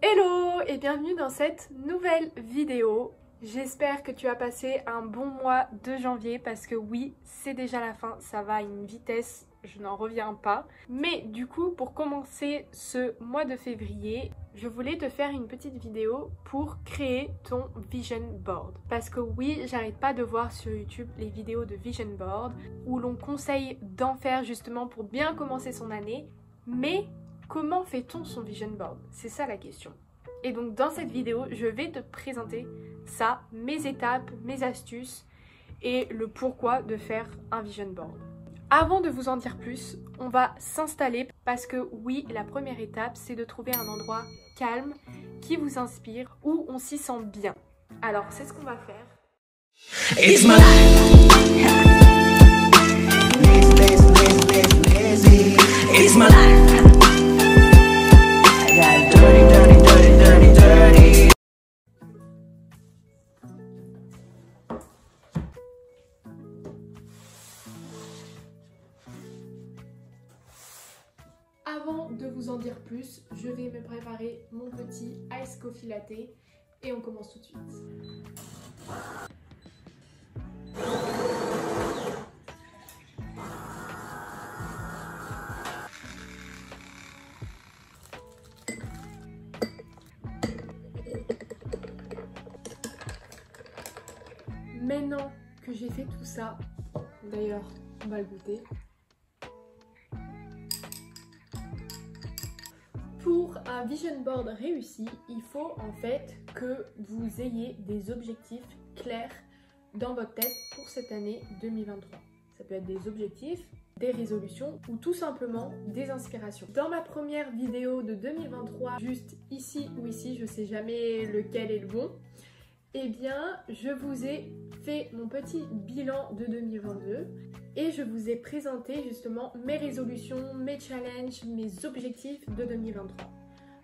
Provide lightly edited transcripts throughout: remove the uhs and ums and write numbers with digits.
Hello et bienvenue dans cette nouvelle vidéo. J'espère que tu as passé un bon mois de janvier parce que oui, c'est déjà la fin, ça va à une vitesse, je n'en reviens pas. Mais du coup, pour commencer ce mois de février, je voulais te faire une petite vidéo pour créer ton vision board. Parce que oui, j'arrête pas de voir sur YouTube les vidéos de vision board où l'on conseille d'en faire justement pour bien commencer son année. Mais comment fait-on son vision board? C'est ça la question. Et donc dans cette vidéo, je vais te présenter ça, mes étapes, mes astuces et le pourquoi de faire un vision board. Avant de vous en dire plus, on va s'installer parce que oui, la première étape, c'est de trouver un endroit calme qui vous inspire, où on s'y sent bien. Alors, c'est ce qu'on va faire. It's my life. It's my life. Avant de vous en dire plus, je vais me préparer mon petit ice coffee latte et on commence tout de suite. Maintenant que j'ai fait tout ça, d'ailleurs on va le goûter. Pour un vision board réussi, il faut en fait que vous ayez des objectifs clairs dans votre tête pour cette année 2023. Ça peut être des objectifs, des résolutions ou tout simplement des inspirations. Dans ma première vidéo de 2023, juste ici ou ici, je sais jamais lequel est le bon, eh bien je vous ai fait mon petit bilan de 2022 et je vous ai présenté justement mes résolutions, mes challenges, mes objectifs de 2023.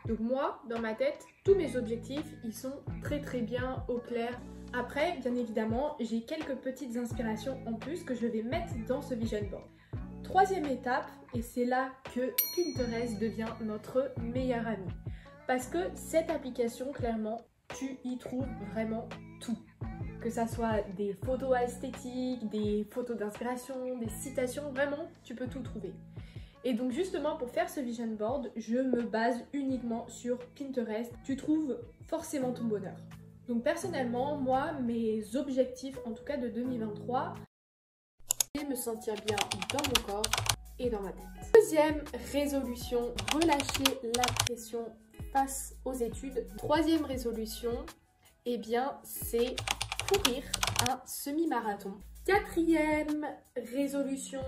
Donc moi, dans ma tête, tous mes objectifs, ils sont très bien au clair. Après, bien évidemment, j'ai quelques petites inspirations en plus que je vais mettre dans ce vision board. Troisième étape, et c'est là que Pinterest devient notre meilleur ami. Parce que cette application, clairement, tu y trouves vraiment tout. Que ça soit des photos esthétiques, des photos d'inspiration, des citations, vraiment, tu peux tout trouver. Et donc justement, pour faire ce vision board, je me base uniquement sur Pinterest. Tu trouves forcément ton bonheur. Donc personnellement, moi, mes objectifs, en tout cas de 2023, c'est me sentir bien dans mon corps et dans ma tête. Deuxième résolution, relâcher la pression face aux études. Troisième résolution, eh bien, c'est courir un semi-marathon. Quatrième résolution,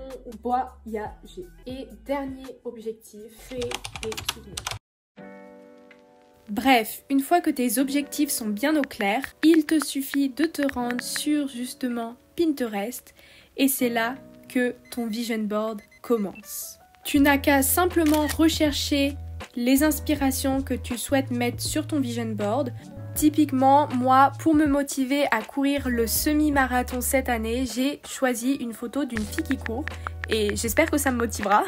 voyager. Et dernier objectif, créer des souvenirs. Bref, une fois que tes objectifs sont bien au clair, il te suffit de te rendre sur justement Pinterest et c'est là que ton vision board commence. Tu n'as qu'à simplement rechercher les inspirations que tu souhaites mettre sur ton vision board. Typiquement, moi, pour me motiver à courir le semi-marathon cette année, j'ai choisi une photo d'une fille qui court et j'espère que ça me motivera.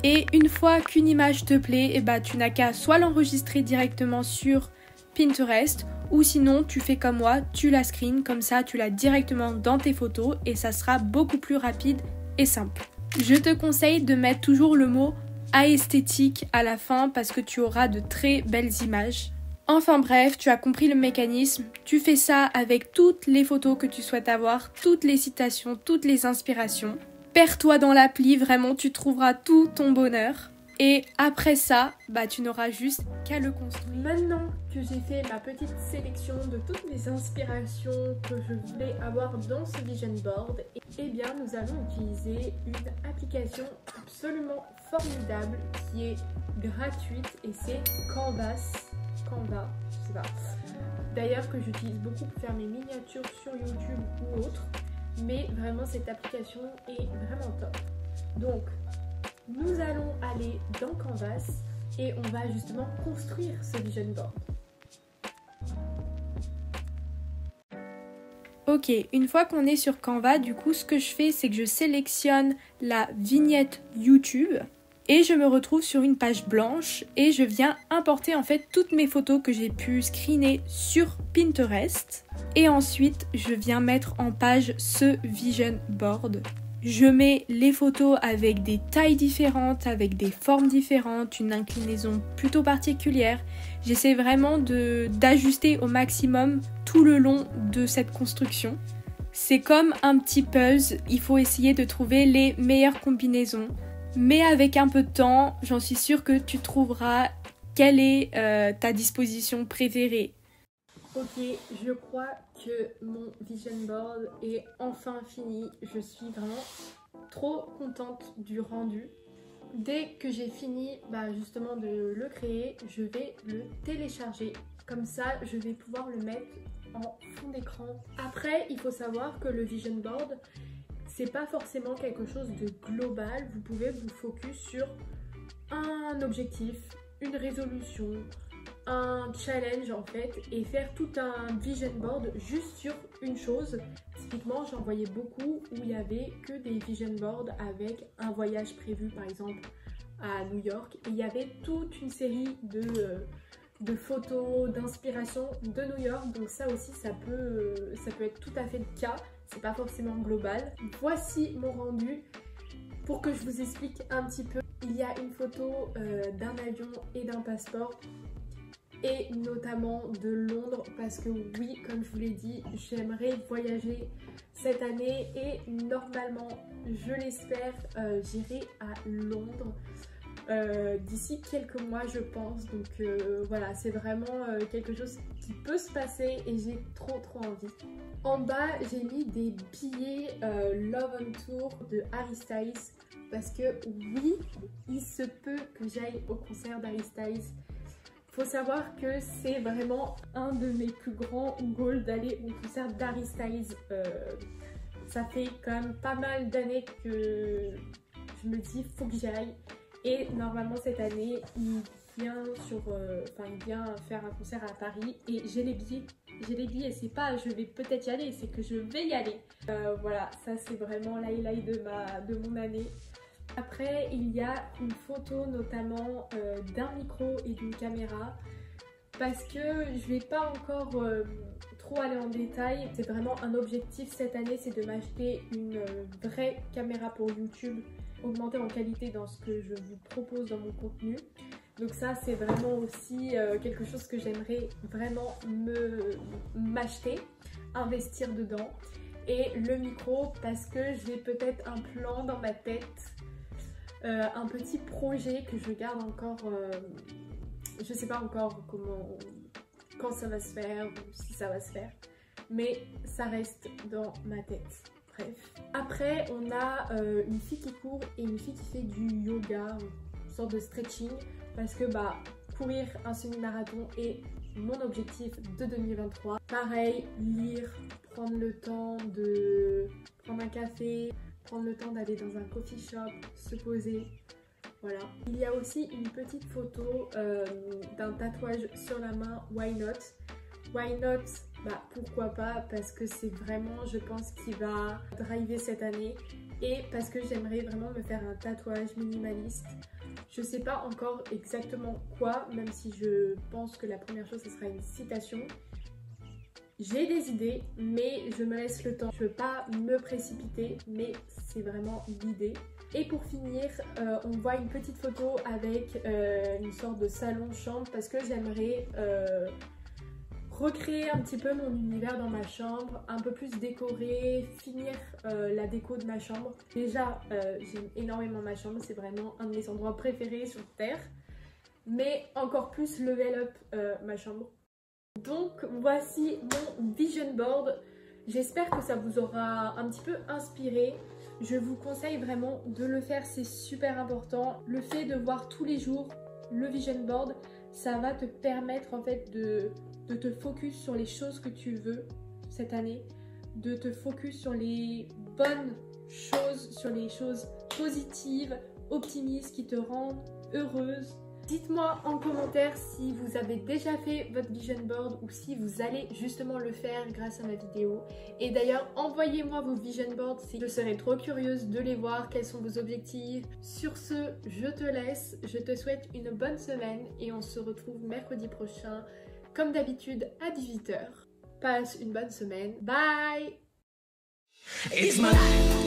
Et une fois qu'une image te plaît, eh ben, tu n'as qu'à soit l'enregistrer directement sur Pinterest ou sinon tu fais comme moi, tu la screens, comme ça tu l'as directement dans tes photos et ça sera beaucoup plus rapide et simple. Je te conseille de mettre toujours le mot esthétique à la fin parce que tu auras de très belles images. Enfin bref, tu as compris le mécanisme, tu fais ça avec toutes les photos que tu souhaites avoir, toutes les citations, toutes les inspirations. Perds-toi dans l'appli, vraiment tu trouveras tout ton bonheur. Et après ça, tu n'auras juste qu'à le construire. Maintenant que j'ai fait ma petite sélection de toutes les inspirations que je voulais avoir dans ce vision board, eh bien nous allons utiliser une application absolument formidable qui est gratuite et c'est Canva, je sais pas. D'ailleurs que j'utilise beaucoup pour faire mes miniatures sur YouTube ou autre, mais vraiment cette application est vraiment top. Donc nous allons aller dans Canvas et on va justement construire ce vision board. Ok, une fois qu'on est sur Canva, du coup ce que je fais c'est que je sélectionne la vignette YouTube et je me retrouve sur une page blanche et je viens importer en fait toutes mes photos que j'ai pu screener sur Pinterest. Et ensuite, je viens mettre en page ce vision board. Je mets les photos avec des tailles différentes, avec des formes différentes, une inclinaison plutôt particulière. J'essaie vraiment d'ajuster au maximum tout le long de cette construction. C'est comme un petit puzzle, il faut essayer de trouver les meilleures combinaisons. Mais avec un peu de temps, j'en suis sûre que tu trouveras quelle est ta disposition préférée. Ok, je crois que mon vision board est enfin fini. Je suis vraiment trop contente du rendu. Dès que j'ai fini justement de le créer, je vais le télécharger. Comme ça, je vais pouvoir le mettre en fond d'écran. Après, il faut savoir que le vision board, c'est pas forcément quelque chose de global. Vous pouvez vous focus sur un objectif, une résolution, un challenge en fait, et faire tout un vision board juste sur une chose. Typiquement, j'en voyais beaucoup où il y avait que des vision boards avec un voyage prévu par exemple à New York, et il y avait toute une série de photos, d'inspiration de New York. Donc ça aussi, ça peut être tout à fait le cas. C'est pas forcément global. Voici mon rendu. Pour que je vous explique un petit peu, il y a une photo d'un avion et d'un passeport, et notamment de Londres, parce que oui, comme je vous l'ai dit, j'aimerais voyager cette année et normalement, je l'espère, j'irai à Londres d'ici quelques mois je pense. Donc voilà, c'est vraiment quelque chose qui peut se passer et j'ai trop envie. En bas, j'ai mis des billets Love on Tour de Harry Styles, parce que oui, il se peut que j'aille au concert d'Harry Styles. Faut savoir que c'est vraiment un de mes plus grands goals d'aller au concert d'Harry Styles. Ça fait quand même pas mal d'années que je me dis faut que j'y aille. Et normalement cette année, il vient faire un concert à Paris et j'ai les billets. J'ai les billets, c'est pas je vais peut-être y aller, c'est que je vais y aller. Voilà, ça c'est vraiment l'highlight de mon année. Après, il y a une photo notamment d'un micro et d'une caméra, parce que je vais pas encore trop aller en détail. C'est vraiment un objectif cette année, c'est de m'acheter une vraie caméra pour YouTube, augmenter en qualité dans ce que je vous propose dans mon contenu. Donc ça, c'est vraiment aussi quelque chose que j'aimerais vraiment m'acheter, investir dedans. Et le micro, parce que j'ai peut-être un plan dans ma tête, un petit projet que je garde encore, je sais pas encore quand ça va se faire ou si ça va se faire, mais ça reste dans ma tête. Bref. Après, on a une fille qui court et une fille qui fait du yoga, une sorte de stretching, parce que courir un semi-marathon est mon objectif de 2023. Pareil, lire, prendre le temps de prendre un café, prendre le temps d'aller dans un coffee shop, se poser, voilà. Il y a aussi une petite photo d'un tatouage sur la main, why not? Why not? Pourquoi pas, parce que c'est vraiment, je pense, qui va driver cette année, et parce que j'aimerais vraiment me faire un tatouage minimaliste. Je sais pas encore exactement quoi, même si je pense que la première chose ce sera une citation. J'ai des idées, mais je me laisse le temps. Je veux pas me précipiter, mais c'est vraiment l'idée. Et pour finir, on voit une petite photo avec une sorte de salon-chambre, parce que j'aimerais recréer un petit peu mon univers dans ma chambre, un peu plus décorer, finir la déco de ma chambre. Déjà, j'aime énormément ma chambre, c'est vraiment un de mes endroits préférés sur Terre. Mais encore plus level up ma chambre. Donc voici mon vision board. J'espère que ça vous aura un petit peu inspiré. Je vous conseille vraiment de le faire, c'est super important. Le fait de voir tous les jours le vision board, ça va te permettre en fait de te focus sur les choses que tu veux cette année, de te focus sur les bonnes choses, sur les choses positives, optimistes, qui te rendent heureuse. Dites-moi en commentaire si vous avez déjà fait votre vision board ou si vous allez justement le faire grâce à ma vidéo. Et d'ailleurs, envoyez-moi vos vision boards si je serais trop curieuse de les voir, quels sont vos objectifs. Sur ce, je te laisse, je te souhaite une bonne semaine et on se retrouve mercredi prochain, comme d'habitude à 18 h. Passe une bonne semaine. Bye! It's my life.